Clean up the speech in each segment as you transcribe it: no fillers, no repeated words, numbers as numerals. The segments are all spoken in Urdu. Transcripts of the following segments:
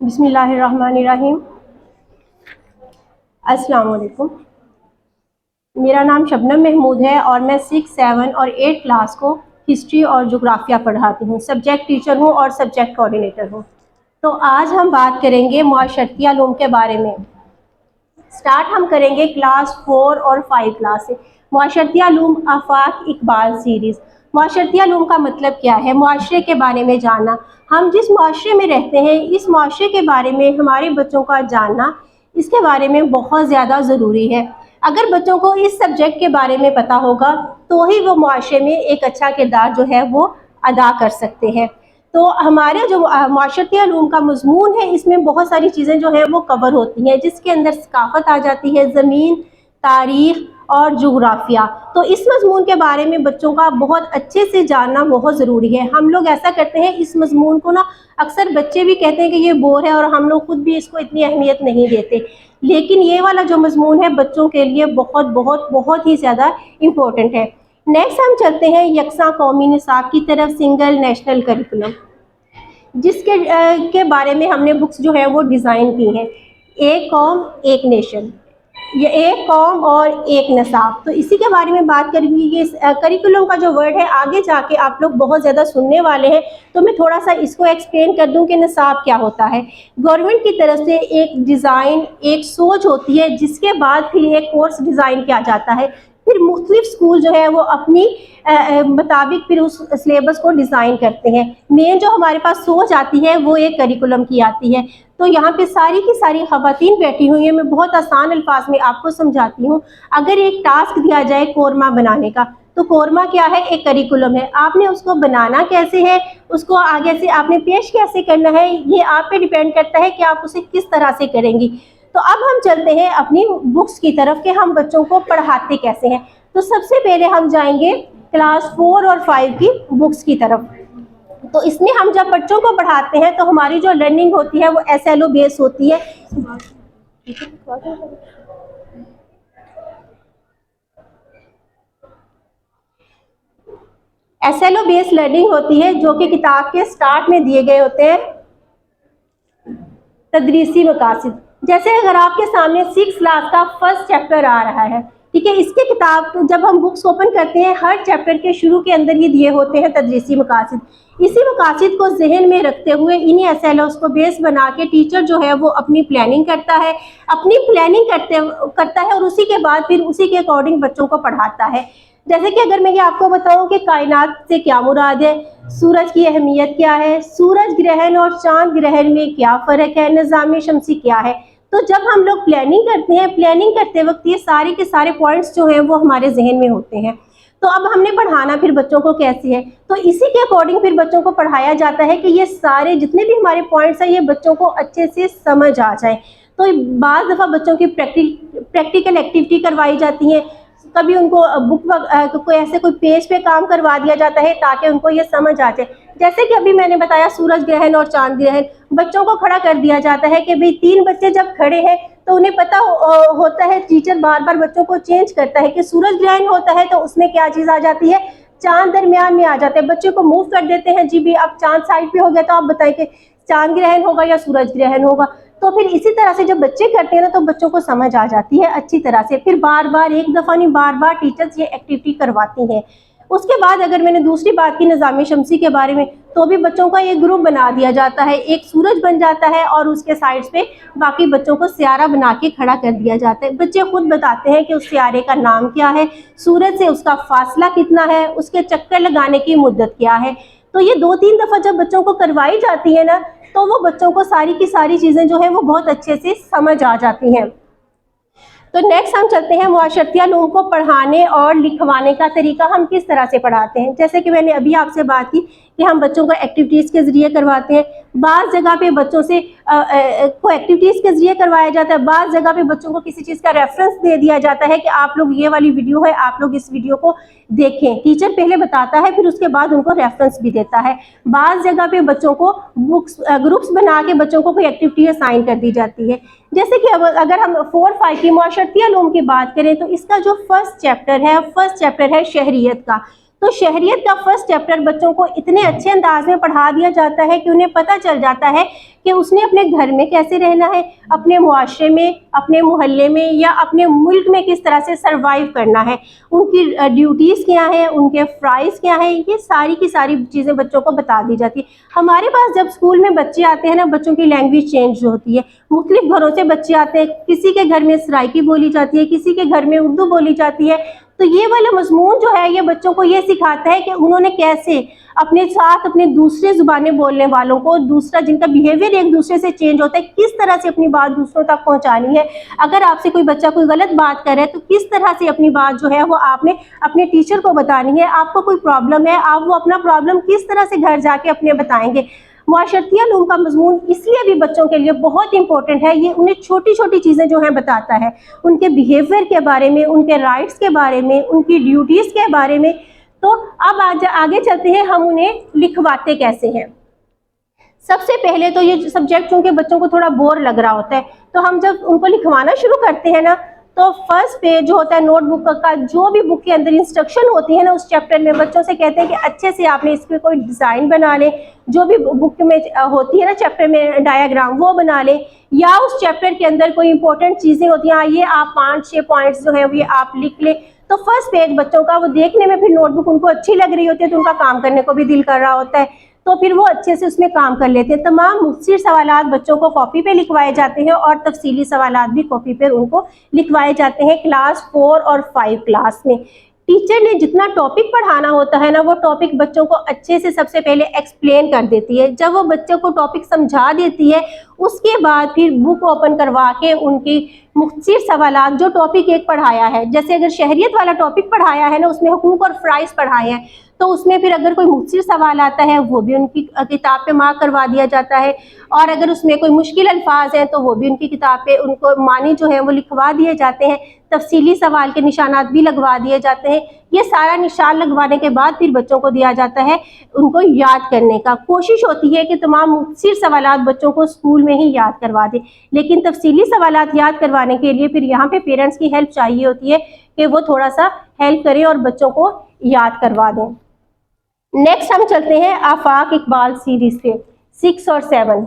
بسم اللہ الرحمن الرحیم۔ السلام علیکم، میرا نام شبنم محمود ہے اور میں 6, 7 اور 8 کلاس کو ہسٹری اور جغرافیہ پڑھاتی ہوں، سبجیکٹ ٹیچر ہوں اور سبجیکٹ کوآرڈینیٹر ہوں۔ تو آج ہم بات کریں گے معاشرتی علوم کے بارے میں۔ سٹارٹ ہم کریں گے کلاس 4 اور 5 کلاس سے۔ معاشرتی علوم آفاق اقبال سیریز۔ معاشرتی علوم کا مطلب کیا ہے؟ معاشرے کے بارے میں جاننا۔ ہم جس معاشرے میں رہتے ہیں اس معاشرے کے بارے میں ہمارے بچوں کا جاننا اس کے بارے میں بہت زیادہ ضروری ہے۔ اگر بچوں کو اس سبجیکٹ کے بارے میں پتہ ہوگا تو ہی وہ معاشرے میں ایک اچھا کردار جو ہے وہ ادا کر سکتے ہیں۔ تو ہمارے جو معاشرتی علوم کا مضمون ہے اس میں بہت ساری چیزیں جو ہیں وہ کور ہوتی ہیں، جس کے اندر ثقافت آ جاتی ہے، زمین، تاریخ اور جغرافیہ۔ تو اس مضمون کے بارے میں بچوں کا بہت اچھے سے جاننا بہت ضروری ہے۔ ہم لوگ ایسا کرتے ہیں اس مضمون کو اکثر بچے بھی کہتے ہیں کہ یہ بور ہے اور ہم لوگ خود بھی اس کو اتنی اہمیت نہیں دیتے، لیکن یہ والا جو مضمون ہے بچوں کے لیے بہت بہت بہت ہی زیادہ امپورٹنٹ ہے۔ نیکسٹ ہم چلتے ہیں یکساں قومی نصاب کی طرف، سنگل نیشنل کریکولم، جس کے بارے میں ہم نے بکس جو ہے وہ ڈیزائن کی ہیں۔ ایک قوم ایک نیشن، یہ ایک قوم اور ایک نصاب، تو اسی کے بارے میں بات کریں گے۔ یہ کریکولم کا جو ورڈ ہے آگے جا کے آپ لوگ بہت زیادہ سننے والے ہیں، تو میں تھوڑا سا اس کو ایکسپلین کر دوں کہ نصاب کیا ہوتا ہے۔ گورنمنٹ کی طرف سے ایک ڈیزائن، ایک سوچ ہوتی ہے، جس کے بعد پھر ایک کورس ڈیزائن کیا جاتا ہے، پھر مختلف اسکول جو ہے وہ اپنی مطابق پھر اس سلیبس کو ڈیزائن کرتے ہیں۔ مین جو ہمارے پاس سوچ آتی ہے وہ ایک کریکولم کی آتی ہے۔ تو یہاں پہ ساری کی ساری خواتین بیٹھی ہوئی ہیں، میں بہت آسان الفاظ میں آپ کو سمجھاتی ہوں۔ اگر ایک ٹاسک دیا جائے قورمہ بنانے کا، تو قورمہ کیا ہے؟ ایک کریکولم ہے۔ آپ نے اس کو بنانا کیسے ہے، اس کو آگے سے آپ نے پیش کیسے کرنا ہے، یہ آپ پہ ڈیپینڈ کرتا ہے کہ آپ اسے کس طرح سے کریں گی۔ تو اب ہم چلتے ہیں اپنی بکس کی طرف کہ ہم بچوں کو پڑھاتے کیسے ہیں۔ تو سب سے پہلے ہم جائیں گے کلاس 4 اور 5 کی بکس کی طرف۔ تو اس میں ہم جب بچوں کو پڑھاتے ہیں تو ہماری جو لرننگ ہوتی ہے وہ SLO بیس ہوتی ہے۔ SLO بیس لرننگ ہوتی ہے جو کہ کتاب کے سٹارٹ میں دیے گئے ہوتے ہیں تدریسی مقاصد۔ جیسے اگر آپ کے سامنے 6 کلاس کا فرسٹ چیپٹر آ رہا ہے، ٹھیک ہے، اس کے کتاب جب ہم بکس اوپن کرتے ہیں ہر چیپٹر کے شروع کے اندر یہ دیے ہوتے ہیں تدریسی مقاصد۔ اسی مقاصد کو ذہن میں رکھتے ہوئے انہی SLOs کو بیس بنا کے ٹیچر جو ہے وہ اپنی پلاننگ کرتا ہے، کرتا ہے اور اسی کے بعد پھر اسی کے اکارڈنگ بچوں کو پڑھاتا ہے۔ جیسے کہ اگر میں یہ آپ کو بتاؤں کہ کائنات سے کیا مراد ہے، سورج کی اہمیت کیا ہے، سورج گرہن اور چاند گرہن میں کیا فرق ہے، نظام شمسی کیا ہے، تو جب ہم لوگ پلاننگ کرتے ہیں، پلاننگ کرتے وقت یہ سارے کے سارے پوائنٹس جو ہیں وہ ہمارے ذہن میں ہوتے ہیں۔ تو اب ہم نے پڑھانا پھر بچوں کو کیسے ہے، تو اسی کے اکارڈنگ پھر بچوں کو پڑھایا جاتا ہے کہ یہ سارے جتنے بھی ہمارے پوائنٹس ہیں یہ بچوں کو اچھے سے سمجھ آ جائیں۔ تو بعض دفعہ بچوں کی پریکٹیکل ایکٹیویٹی کروائی جاتی ہیں، کبھی ان کو کوئی ایسے کوئی پیج پہ کام کروا دیا جاتا ہے تاکہ ان کو یہ سمجھ آ جائے۔ جیسے کہ ابھی میں نے بتایا سورج گرہن اور چاند گرہن، بچوں کو کھڑا کر دیا جاتا ہے کہ بھئی 3 بچے جب کھڑے ہیں تو انہیں پتہ ہوتا ہے، ٹیچر بار بار بچوں کو چینج کرتا ہے کہ سورج گرہن ہوتا ہے تو اس میں کیا چیز آ جاتی ہے، چاند درمیان میں آ جاتے ہیں، بچے کو موو کر دیتے ہیں، جی بھی اب چاند سائڈ پہ ہو گیا تو آپ بتائیں کہ چاند گرہن ہوگا یا سورج گرہن ہوگا۔ تو پھر اسی طرح سے جب بچے کرتے ہیں نا تو بچوں کو سمجھ آ جاتی ہے اچھی طرح سے، پھر بار بار ایک دفعہ نہیں بار بار ٹیچرز یہ ایکٹیویٹی کرواتی ہیں۔ اس کے بعد اگر میں نے دوسری بات کی نظام شمسی کے بارے میں، تو بھی بچوں کا ایک گروپ بنا دیا جاتا ہے، ایک سورج بن جاتا ہے اور اس کے سائڈز پہ باقی بچوں کو سیارہ بنا کے کھڑا کر دیا جاتا ہے۔ بچے خود بتاتے ہیں کہ اس سیارے کا نام کیا ہے، سورج سے اس کا فاصلہ کتنا ہے، اس کے چکر لگانے کی مدت کیا ہے۔ تو یہ 2-3 دفعہ جب بچوں کو کروائی جاتی ہے نا تو وہ بچوں کو ساری کی ساری چیزیں جو ہیں وہ بہت اچھے سے سمجھ آ جاتی ہیں۔ تو نیکسٹ ہم چلتے ہیں معاشرتی علوم کو پڑھانے اور لکھوانے کا طریقہ ہم کس طرح سے پڑھاتے ہیں۔ جیسے کہ میں نے ابھی آپ سے بات کی کہ ہم بچوں کو ایکٹیویٹیز کے ذریعے کرواتے ہیں، بعض جگہ پہ بچوں سے کو ایکٹیویٹیز کے ذریعے کروایا جاتا ہے، بعض جگہ پہ بچوں کو کسی چیز کا ریفرنس دے دیا جاتا ہے کہ آپ لوگ یہ والی ویڈیو ہے، آپ لوگ اس ویڈیو کو دیکھیں، ٹیچر پہلے بتاتا ہے پھر اس کے بعد ان کو ریفرنس بھی دیتا ہے۔ بعض جگہ پہ بچوں کو گروپس بنا کے بچوں کو کوئی ایکٹیویٹی اسائن کر دی جاتی ہے۔ جیسے کہ اگر ہم 4-5 کی معاشرتی علوم کی بات کریں تو اس کا جو فرسٹ چیپٹر ہے شہریت کا۔ تو شہریت کا فرسٹ چیپٹر بچوں کو اتنے اچھے انداز میں پڑھا دیا جاتا ہے کہ انہیں پتہ چل جاتا ہے کہ اس نے اپنے گھر میں کیسے رہنا ہے, اپنے معاشرے میں, اپنے محلے میں یا اپنے ملک میں کس طرح سے سروائیو کرنا ہے, ان کی ڈیوٹیز کیا ہیں, ان کے فرائض کیا ہیں, یہ ساری کی ساری چیزیں بچوں کو بتا دی جاتی ہے. ہمارے پاس جب اسکول میں بچے آتے ہیں نا, بچوں کی لینگویج چینج ہوتی ہے, مختلف گھروں سے بچے آتے ہیں, کسی کے گھر میں سرائکی بولی جاتی ہے, کسی کے گھر میں اردو بولی جاتی ہے. تو یہ والا مضمون جو ہے یہ بچوں کو یہ سکھاتا ہے کہ انہوں نے کیسے اپنے ساتھ اپنے دوسرے زبانیں بولنے والوں کو, دوسرا جن کا بیہیویئر ایک دوسرے سے چینج ہوتا ہے, کس طرح سے اپنی بات دوسروں تک پہنچانی ہے. اگر آپ سے کوئی بچہ کوئی غلط بات کر رہا ہے تو کس طرح سے اپنی بات جو ہے وہ آپ نے اپنے ٹیچر کو بتانی ہے. آپ کو کوئی پرابلم ہے, آپ وہ اپنا پرابلم کس طرح سے گھر جا کے اپنے بتائیں گے. معاشرتی علوم کا مضمون اس لیے بھی بچوں کے لیے بہت امپورٹنٹ ہے, یہ انہیں چھوٹی چھوٹی چیزیں جو ہیں بتاتا ہے, ان کے بیہیویئر کے بارے میں, ان کے رائٹس کے بارے میں, ان کی ڈیوٹیز کے بارے میں. تو اب آگے چلتے ہیں, ہم انہیں لکھواتے کیسے ہیں. سب سے پہلے تو یہ سبجیکٹ چونکہ بچوں کو تھوڑا بور لگ رہا ہوتا ہے, تو ہم جب ان کو لکھوانا شروع کرتے ہیں نا, تو فرسٹ پیج جو ہوتا ہے نوٹ بک کا, جو بھی بک کے اندر انسٹرکشن ہوتی ہے نا اس چیپٹر میں, بچوں سے کہتے ہیں کہ اچھے سے آپ نے اس پہ کوئی ڈیزائن بنا لیں, جو بھی بک میں ہوتی ہے نا چیپٹر میں ڈایاگرام وہ بنا لیں, یا اس چیپٹر کے اندر کوئی امپورٹنٹ چیزیں ہوتی ہیں یہ آپ 5-6 پوائنٹس جو ہیں یہ آپ لکھ لیں. تو فرسٹ پیج بچوں کا وہ دیکھنے میں پھر نوٹ بک ان کو اچھی لگ رہی ہوتی ہے, تو ان کا کام کرنے کو بھی دل کر رہا ہوتا ہے, تو پھر وہ اچھے سے اس میں کام کر لیتے ہیں. تمام مختصر سوالات بچوں کو کاپی پہ لکھوائے جاتے ہیں, اور تفصیلی سوالات بھی کاپی پہ ان کو لکھوائے جاتے ہیں. کلاس 4 اور 5 کلاس میں ٹیچر نے جتنا ٹاپک پڑھانا ہوتا ہے نا, وہ ٹاپک بچوں کو اچھے سے سب سے پہلے ایکسپلین کر دیتی ہے. جب وہ بچوں کو ٹاپک سمجھا دیتی ہے, اس کے بعد پھر بک اوپن کروا کے ان کی مختصر سوالات جو ٹاپک ایک پڑھایا ہے, جیسے اگر شہریت والا ٹاپک پڑھایا ہے نا, اس میں حقوق اور فرائض پڑھائے ہیں, تو اس میں پھر اگر کوئی مختصر سوال آتا ہے وہ بھی ان کی کتاب پہ مارک کروا دیا جاتا ہے, اور اگر اس میں کوئی مشکل الفاظ ہیں تو وہ بھی ان کی کتاب پہ ان کو معنی جو ہے وہ لکھوا دیے جاتے ہیں. تفصیلی سوال کے نشانات بھی لگوا دیے جاتے ہیں. یہ سارا نشان لگوانے کے بعد پھر بچوں کو دیا جاتا ہے ان کو یاد کرنے کا. کوشش ہوتی ہے کہ تمام مختصر سوالات بچوں کو اسکول میں ہی یاد کروا دیں, لیکن تفصیلی سوالات یاد کروانے کے لیے پھر یہاں پہ پیرنٹس کی ہیلپ چاہیے ہوتی ہے کہ وہ تھوڑا سا ہیلپ کریں اور بچوں کو یاد کروا دیں. نیکسٹ ہم چلتے ہیں آفاق اقبال سیریز پہ, 6 اور 7.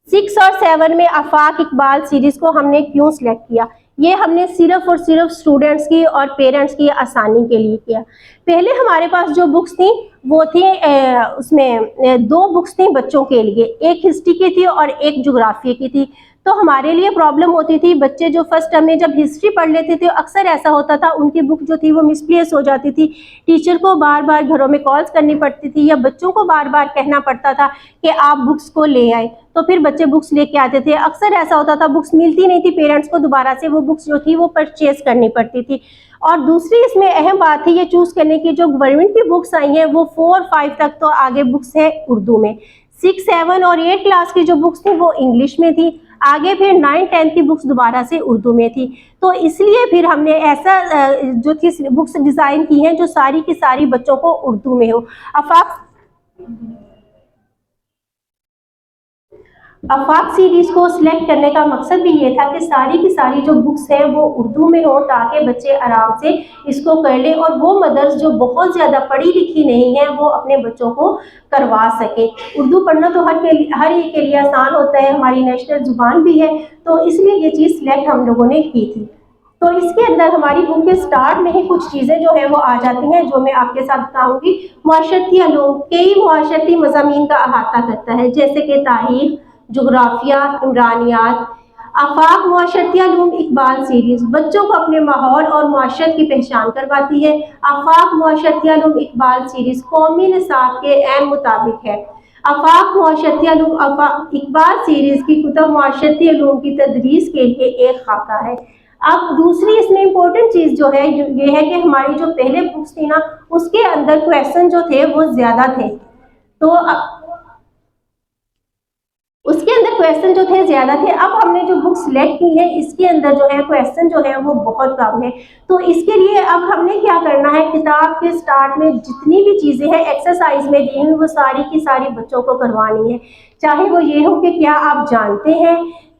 6 اور 7 میں آفاق اقبال سیریز کو ہم نے کیوں سلیکٹ کیا؟ یہ ہم نے صرف اور صرف اسٹوڈنٹس کی اور پیرنٹس کی آسانی کے لیے کیا. پہلے ہمارے پاس جو بکس تھیں وہ تھیں اس میں 2 بکس تھیں بچوں کے لیے, ایک ہسٹری کی تھی اور ایک جغرافیہ کی تھی. تو ہمارے لیے پرابلم ہوتی تھی, بچے جو فرسٹ ٹرم میں جب ہسٹری پڑھ لیتے تھے اکثر ایسا ہوتا تھا ان کی بک جو تھی وہ مس پلیس ہو جاتی تھی, ٹیچر کو بار بار گھروں میں کالز کرنی پڑتی تھی, یا بچوں کو بار بار کہنا پڑتا تھا کہ آپ بکس کو لے آئیں, تو پھر بچے بکس لے کے آتے تھے. اکثر ایسا ہوتا تھا بکس ملتی نہیں تھی, پیرنٹس کو دوبارہ سے وہ بکس جو تھی وہ پرچیز کرنی پڑتی تھی. اور دوسری اس میں اہم بات تھی یہ چوز کرنے کی, جو گورنمنٹ کی بکس آئی ہیں وہ 4-5 تک تو آگے بکس ہیں اردو میں, 6, 7 اور 8 کلاس کی جو بکس تھیں وہ انگلش میں تھی, آگے پھر 9, 10 کی بکس دوبارہ سے اردو میں تھی. تو اس لیے پھر ہم نے ایسا جو تھی بکس ڈیزائن کی ہیں جو ساری کی ساری بچوں کو اردو میں ہو. آفاق سیریز کو سلیکٹ کرنے کا مقصد بھی یہ تھا کہ ساری کی ساری جو بکس ہیں وہ اردو میں ہوں, تاکہ بچے آرام سے اس کو کر لیں, اور وہ مدرس جو بہت زیادہ پڑھی لکھی نہیں ہیں وہ اپنے بچوں کو کروا سکیں. اردو پڑھنا تو ہر ایک کے لیے آسان ہوتا ہے, ہماری نیشنل زبان بھی ہے, تو اس لیے یہ چیز سلیکٹ ہم لوگوں نے کی تھی. تو اس کے اندر ہماری بک کے سٹارٹ میں ہی کچھ چیزیں جو ہیں وہ آ جاتی ہیں جو میں آپ کے ساتھ بتاؤں گی. معاشرتی علوم کئی معاشرتی مضامین کا احاطہ کرتا ہے, جیسے کہ تاریخ, جغرافیہ, عمرانیات. آفاق معاشرتی علوم اقبال سیریز بچوں کو اپنے ماحول اور معاشرت کی پہچان کرواتی ہے. آفاق معاشرتی علوم اقبال سیریز قومی نصاب کے عین مطابق ہے. آفاق معاشرتی علوم اقبال سیریز کی کتب معاشرتی علوم کی تدریس کے لیے ایک خاکہ ہے. اب دوسری اس میں امپورٹنٹ چیز جو ہے یہ ہے کہ ہماری جو پہلے بکس تھی نا اس کے اندر کویسچن جو تھے وہ زیادہ تھے, تو اس کے اندر کویسچن جو تھے زیادہ تھے. اب ہم نے جو بک سلیکٹ کی ہے اس کے اندر جو ہے کویسچن جو ہے وہ بہت کم ہے. تو اس کے لیے اب ہم نے کیا کرنا ہے, کتاب کے سٹارٹ میں جتنی بھی چیزیں ہیں ایکسرسائز میں دی ہیں وہ ساری کی ساری بچوں کو کروانی ہے, چاہے وہ یہ ہو کہ کیا آپ جانتے ہیں,